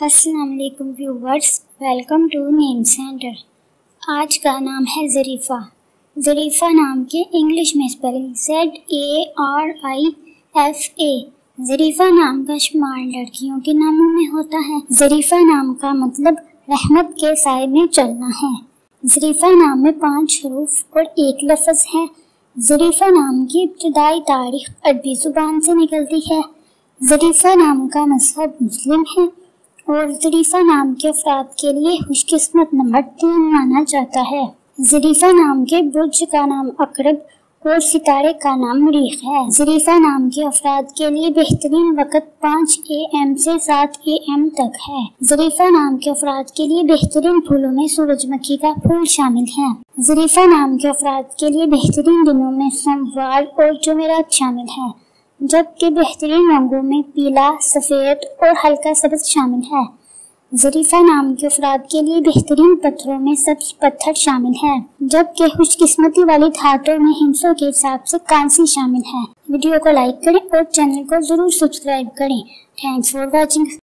السلام علیکم viewers, welcome to name centre. آج کا نام ہے ظریفہ۔ ظریفہ نام کے انگلش میں اسپیلنگ ZARIFA۔ ظریفہ نام کا شمار لڑکیوں کے ناموں میں ہوتا ہے۔ ظریفہ نام کا مطلب رحمت کے سائے میں چلنا ہے۔ ظریفہ نام میں 5 حروف اور 1 لفظ ہے۔ ظریفہ نام کی ابتدائی تاریخ عربی زبان سے نکلتی ہے۔ ظریفہ نام کا مذہب مسلم ہے اور ظریفہ نام کے افراد کے لیے خوش قسمت نمبر 3 مانا جاتا ہے۔ ظریفہ نام کے برج کا نام عقرب اور ستارے کا نام مریخ ہے۔ ظریفہ نام کے افراد کے لیے بہترین وقت 5 AM سے 7 AM تک ہے۔ ظریفہ نام کے افراد کے لیے بہترین پھولوں میں سورج مکھی کا پھول شامل ہے۔ ظریفہ نام کے افراد کے لیے بہترین دنوں میں سوموار اور جمعرات شامل ہے، جبکہ بہترین رنگوں میں پیلا، سفید اور ہلکا سبز شامل ہے۔ ظریفہ نام کے افراد کے لیے بہترین پتھروں میں سبز پتھر شامل ہے، جبکہ خوش قسمتی والی دھاتوں میں ہندسوں کے حساب سے کانسی شامل ہے۔ ویڈیو کو لائک کریں اور چینل کو ضرور سبسکرائب کریں۔ Thanks for watching.